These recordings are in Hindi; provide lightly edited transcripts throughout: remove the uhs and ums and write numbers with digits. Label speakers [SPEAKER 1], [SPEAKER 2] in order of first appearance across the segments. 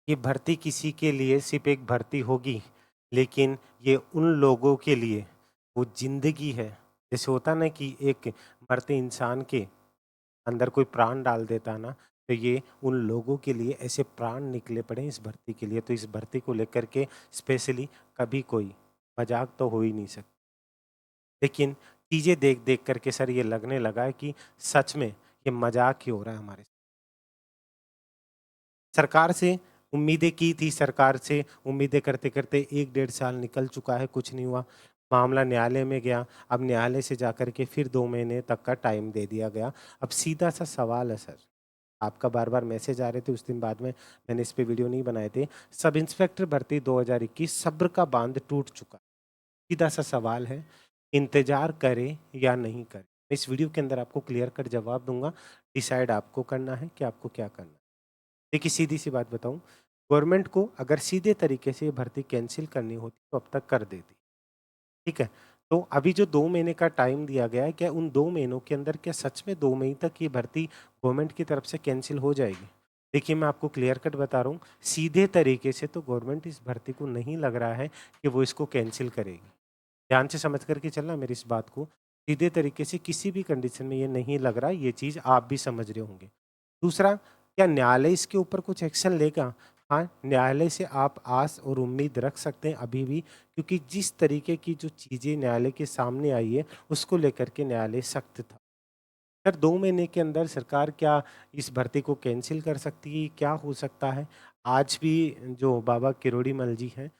[SPEAKER 1] ये भर्ती किसी के लिए सिर्फ एक भर्ती होगी, लेकिन ये उन लोगों के लिए वो ज़िंदगी है। जैसे होता ना कि एक मरते इंसान के अंदर कोई प्राण डाल देता ना, तो ये उन लोगों के लिए ऐसे प्राण निकले पड़े हैं इस भर्ती के लिए। तो इस भर्ती को लेकर के स्पेशली कभी कोई मज़ाक तो हो ही नहीं सकता। लेकिन चीज़ें देख-देख कर के सर ये लगने लगा है कि सच में ये मज़ाक ही हो रहा है हमारे साथ। सरकार से उम्मीदें की थी, सरकार से उम्मीदें करते-करते 1 डेढ़ साल निकल चुका है, कुछ नहीं हुआ। मामला न्यायालय में गया, अब न्यायालय से जाकर के फिर 2 महीने तक का टाइम दे दिया गया। अब सीधा-सा सवाल है सर, आपका बार-बार मैसेज आ रहे थे, उस दिन बाद में मैंने इस पे वीडियो नहीं बनाए थे। सब इंस्पेक्टर भर्ती 2021 सब्र का बाँध टूट चुका। सीधा-सा सवाल है, इंतज़ार करें या नहीं करें? इस वीडियो के अंदर आपको क्लियर कट जवाब दूँगा, डिसाइड आपको करना है कि आपको क्या करना है। देखिए सीधी-सी बात बताऊँ, गवर्नमेंट को अगर सीधे तरीके से ये भर्ती कैंसल करनी होती तो अब तक कर देती, ठीक है? तो अभी जो 2 महीने का टाइम दिया गया है, क्या उन 2 महीनों के अंदर क्या सच में 2 मई तक ये भर्ती गवर्नमेंट की तरफ से कैंसल हो जाएगी? देखिए मैं आपको क्लियर कट बता रहा हूँ, सीधे तरीके से तो गवर्नमेंट इस भर्ती को नहीं लग रहा है कि वो इसको कैंसल करेगी। ध्यान से समझ कर के चलना मेरी इस बात को, सीधे तरीके से किसी भी कंडीशन में ये नहीं लग रहा, ये चीज़ आप भी समझ रहे होंगे। दूसरा, क्या न्यायालय इसके ऊपर कुछ एक्शन लेगा? हाँ, न्यायालय से आप आस और उम्मीद रख सकते हैं अभी भी, क्योंकि जिस तरीके की जो चीज़ें न्यायालय के सामने आई है, उसको लेकर के न्यायालय सख्त था। सर 2 महीने के अंदर सरकार क्या इस भर्ती को कैंसल कर सकती है? क्या हो सकता है? आज भी जो बाबा किरोड़ी मल जी हैं,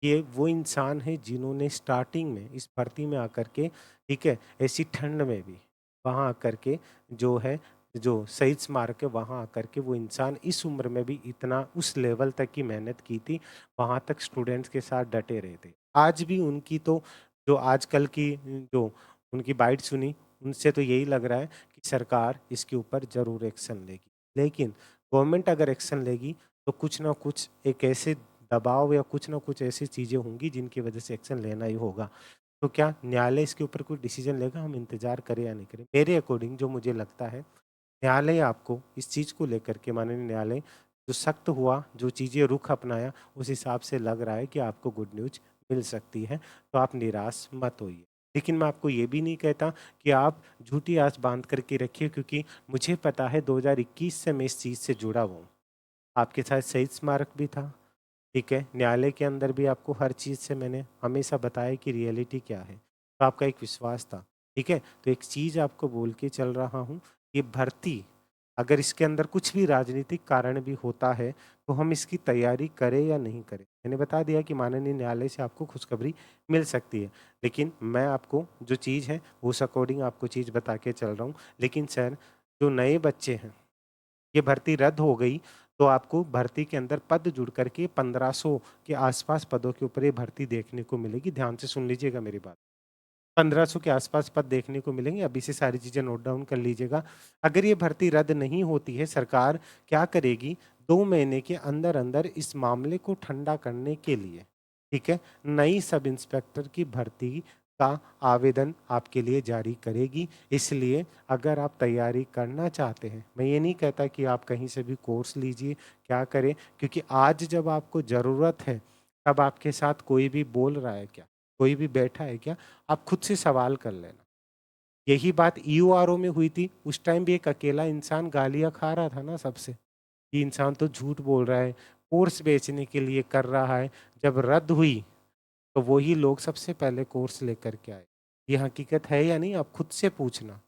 [SPEAKER 1] ये वो इंसान हैं जिन्होंने स्टार्टिंग में इस भर्ती में आकर के, ठीक है, ऐसी ठंड में भी वहाँ आकर के जो है, जो शहीद स्मारक है वहाँ आकर के वो इंसान इस उम्र में भी इतना उस लेवल तक की मेहनत की थी, वहाँ तक स्टूडेंट्स के साथ डटे रहे थे। आज भी उनकी तो जो आजकल की जो उनकी बाइट सुनी, उनसे तो यही लग रहा है कि सरकार इसके ऊपर ज़रूर एक्शन लेगी। लेकिन गवर्नमेंट अगर एक्शन लेगी तो कुछ ना कुछ एक ऐसे दबाव या कुछ ना कुछ ऐसी चीज़ें होंगी जिनकी वजह से एक्शन लेना ही होगा। तो क्या न्यायालय इसके ऊपर कोई डिसीज़न लेगा? हम इंतज़ार करें या नहीं करें? मेरे अकॉर्डिंग जो मुझे लगता है, न्यायालय आपको इस चीज़ को लेकर के, माननीय न्यायालय जो सख्त हुआ, जो चीज़ें रुख अपनाया, उस हिसाब से लग रहा है कि आपको गुड न्यूज़ मिल सकती है, तो आप निराश मत होइए। लेकिन मैं आपको ये भी नहीं कहता कि आप झूठी आस बाँध कर के रखिए, क्योंकि मुझे पता है 2021 से मैं इस चीज़ से जुड़ा हुआ हूँ। आपके साथ शहीद स्मारक भी था, ठीक है? न्यायालय के अंदर भी आपको हर चीज़ से मैंने हमेशा बताया कि रियलिटी क्या है, तो आपका एक विश्वास था, ठीक है? तो एक चीज़ आपको बोल के चल रहा हूँ, ये भर्ती अगर इसके अंदर कुछ भी राजनीतिक कारण भी होता है, तो हम इसकी तैयारी करें या नहीं करें। मैंने बता दिया कि माननीय न्यायालय से आपको खुशखबरी मिल सकती है, लेकिन मैं आपको जो चीज़ है, उस अकॉर्डिंग आपको चीज़ बता के चल रहा हूँ। लेकिन सर, जो नए बच्चे हैं, ये भर्ती रद्द हो गई, तो आपको भर्ती के अंदर पद जुड़ कर के 1500 के आसपास पदों के ऊपर ये भर्ती देखने को मिलेगी। ध्यान से सुन लीजिएगा मेरी बात। 1500 के आसपास पद देखने को मिलेंगे, अभी से सारी चीज़ें नोट डाउन कर लीजिएगा। अगर ये भर्ती रद्द नहीं होती है, सरकार क्या करेगी, 2 महीने के अंदर-अंदर इस मामले को ठंडा करने के लिए, ठीक है, नई सब इंस्पेक्टर की भर्ती का आवेदन आपके लिए जारी करेगी। इसलिए अगर आप तैयारी करना चाहते हैं, मैं ये नहीं कहता कि आप कहीं से भी कोर्स लीजिए, क्या करें, क्योंकि आज जब आपको ज़रूरत है, तब आपके साथ कोई भी बोल रहा है क्या? कोई भी बैठा है क्या? आप खुद से सवाल कर लेना। यही बात ईयूआरओ में हुई थी, उस टाइम भी एक अकेला इंसान गालियाँ खा रहा था ना सबसे, कि इंसान तो झूठ बोल रहा है, कोर्स बेचने के लिए कर रहा है। जब रद्द हुई, तो वही लोग सबसे पहले कोर्स लेकर के आए। ये हकीकत है या नहीं? आप खुद से पूछना।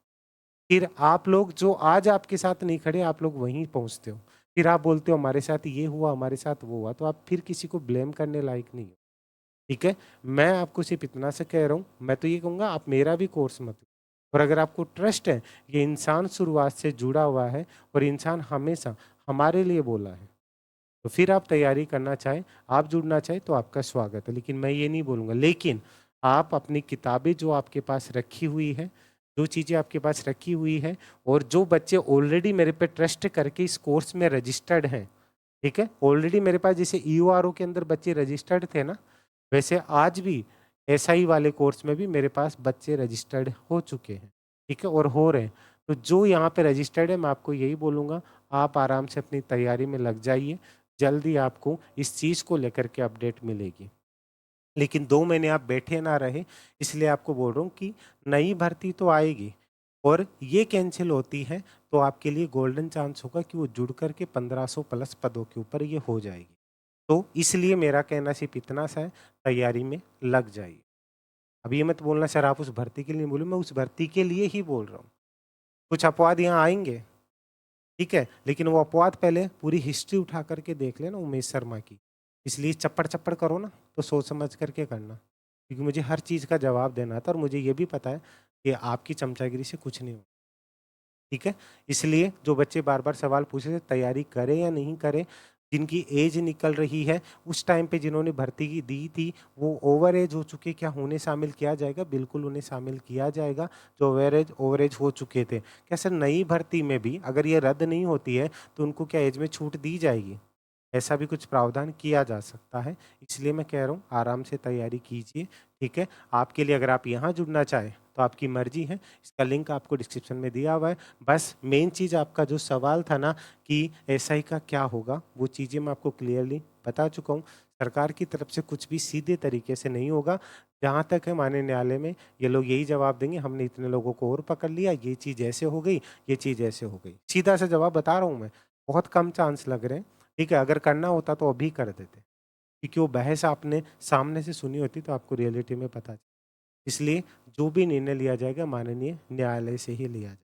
[SPEAKER 1] फिर आप लोग जो आज आपके साथ नहीं खड़े, आप लोग वहीं पहुँचते हो। फिर आप बोलते हो हमारे साथ ये हुआ, हमारे साथ वो हुआ, तो आप फिर किसी को ब्लेम करने लायक नहीं हो। ठीक है? मैं आपको सिर्फ़ इतना सा कह रहा हूँ, मैं तो ये कहूँगा आप मेरा भी कोर्स मत लो। और अगर आपको ट्रस्ट है, ये इंसान शुरुआत से जुड़ा हुआ है और इंसान हमेशा हमारे लिए बोला है, तो फिर आप तैयारी करना चाहें, आप जुड़ना चाहें तो आपका स्वागत है। लेकिन मैं ये नहीं बोलूँगा, लेकिन आप अपनी किताबें जो आपके पास रखी हुई है, जो चीज़ें आपके पास रखी हुई है, और जो बच्चे ऑलरेडी मेरे पे ट्रस्ट करके इस कोर्स में रजिस्टर्ड हैं, ठीक है? ऑलरेडी मेरे पास जैसे ईओआरओ के अंदर बच्चे रजिस्टर्ड थे ना, वैसे आज भी एसआई वाले कोर्स में भी मेरे पास बच्चे रजिस्टर्ड हो चुके हैं, ठीक है? और हो रहे हैं। तो जो यहाँ पे रजिस्टर्ड है, मैं आपको यही बोलूँगा, आप आराम से अपनी तैयारी में लग जाइए। जल्दी आपको इस चीज़ को लेकर के अपडेट मिलेगी। लेकिन 2 महीने आप बैठे ना रहे, इसलिए आपको बोल रहा हूँ कि नई भर्ती तो आएगी और ये कैंसल होती है, तो आपके लिए गोल्डन चांस होगा कि वो जुड़ कर के 1500 प्लस पदों के ऊपर ये हो जाएगी। तो इसलिए मेरा कहना सिर्फ़ इतना सा है, तैयारी में लग जाइए। अब ये मत बोलना सर आप उस भर्ती के लिए नहीं बोले, मैं उस भर्ती के लिए ही बोल रहा हूँ। कुछ अपवाद यहाँ आएँगे, ठीक है? लेकिन वो अपवाद पहले पूरी हिस्ट्री उठा कर के देख लेना उमेश शर्मा की। इसलिए चप्पड़-चप्पड़ करो ना, तो सोच समझ कर के करना। क्योंकि मुझे हर चीज़ का जवाब देना था और मुझे ये भी पता है कि आपकी चमचागिरी से कुछ नहीं होगा, ठीक है? इसलिए जो बच्चे बार-बार सवाल पूछ रहे थे तैयारी करें या नहीं करें, जिनकी एज निकल रही है, उस टाइम पे जिन्होंने भर्ती की दी थी, वो ओवर एज हो चुके, क्या उन्हें शामिल किया जाएगा? बिल्कुल उन्हें शामिल किया जाएगा, जो ओवर एज हो चुके थे। क्या सर नई भर्ती में भी अगर ये रद्द नहीं होती है, तो उनको क्या एज में छूट दी जाएगी? ऐसा भी कुछ प्रावधान किया जा सकता है। इसलिए मैं कह रहा हूँ आराम से तैयारी कीजिए, ठीक है? आपके लिए अगर आप यहाँ जुड़ना चाहें तो आपकी मर्ज़ी है, इसका लिंक आपको डिस्क्रिप्शन में दिया हुआ है। बस मेन चीज़ आपका जो सवाल था ना कि एसआई का क्या होगा, वो चीज़ें मैं आपको क्लियरली बता चुका हूँ। सरकार की तरफ से कुछ भी सीधे तरीके से नहीं होगा। जहाँ तक है माननीय न्यायालय में ये लोग यही जवाब देंगे, हमने इतने लोगों को और पकड़ लिया, ये चीज़ ऐसे हो गई, ये चीज़ ऐसे हो गई। सीधा सा जवाब बता रहा हूँ मैं, बहुत कम चांस लग रहे हैं। ठीक है, अगर करना होता तो अभी कर देते, क्योंकि वो बहस आपने सामने से सुनी होती तो आपको रियलिटी में पता इसलिए जो भी निर्णय लिया जाएगा माननीय न्यायालय से ही लिया जाए,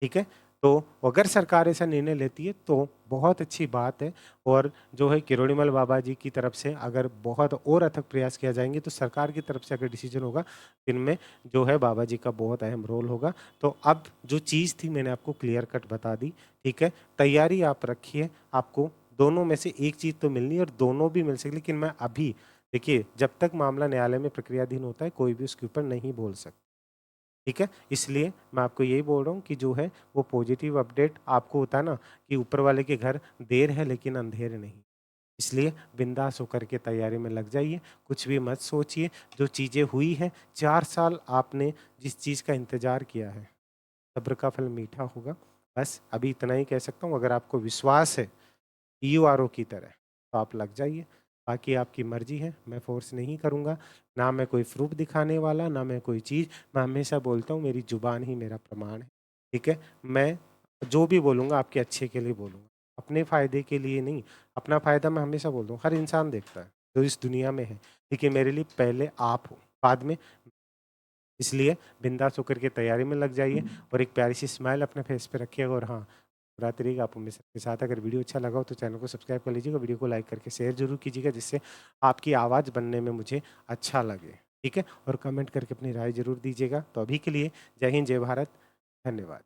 [SPEAKER 1] ठीक है? तो अगर सरकार ऐसा निर्णय लेती है तो बहुत अच्छी बात है और जो है किरोड़ीमल बाबा जी की तरफ से अगर बहुत और अथक प्रयास किया जाएँगे तो सरकार की तरफ से अगर डिसीज़न होगा, इनमें जो है बाबा जी का बहुत अहम रोल होगा। तो अब जो चीज़ थी मैंने आपको क्लियर कट बता दी, ठीक है? तैयारी आप रखिए, आपको दोनों में से एक चीज़ तो मिलनी है और दोनों भी मिल सके लेकिन मैं अभी देखिए जब तक मामला न्यायालय में प्रक्रियाधीन होता है, कोई भी उसके ऊपर नहीं बोल सकता। ठीक है? इसलिए मैं आपको यही बोल रहा हूँ कि जो है वो पॉजिटिव अपडेट आपको होता है ना कि ऊपर वाले के घर देर है लेकिन अंधेर नहीं। इसलिए बिंदास होकर के तैयारी में लग जाइए, कुछ भी मत सोचिए, जो चीज़ें हुई हैं 4 साल आपने जिस चीज़ का इंतज़ार किया है, सब्र का फल मीठा होगा। बस अभी इतना ही कह सकता हूँ, अगर आपको विश्वास है ईयूआरओ की तरह, तो आप लग जाइए। बाकी आपकी मर्ज़ी है, मैं फ़ोर्स नहीं करूँगा, ना मैं कोई प्रूफ़ दिखाने वाला, ना मैं कोई चीज़। मैं हमेशा बोलता हूँ मेरी ज़ुबान ही मेरा प्रमाण है, ठीक है? मैं जो भी बोलूँगा आपके अच्छे के लिए बोलूँगा, अपने फ़ायदे के लिए नहीं। अपना फ़ायदा मैं हमेशा बोलता हूँ, हर इंसान देखता है, जो इस दुनिया में है, लेकिन मेरे लिए पहले आप हो, बाद में इसलिए बिंदास होकर के तैयारी में लग जाइए और एक प्यारी सी स्माइल अपने फेस पे रखिएगा और हाँ, मुस्कुराते रहिएगा। आप हमेशा के साथ अगर वीडियो अच्छा लगा हो तो चैनल को सब्सक्राइब कर लीजिएगा, वीडियो को लाइक करके शेयर ज़रूर कीजिएगा जिससे आपकी आवाज़ बनने में मुझे अच्छा लगे, ठीक है? और कमेंट करके अपनी राय ज़रूर दीजिएगा। तो अभी के लिए जय हिंद, जय भारत, धन्यवाद।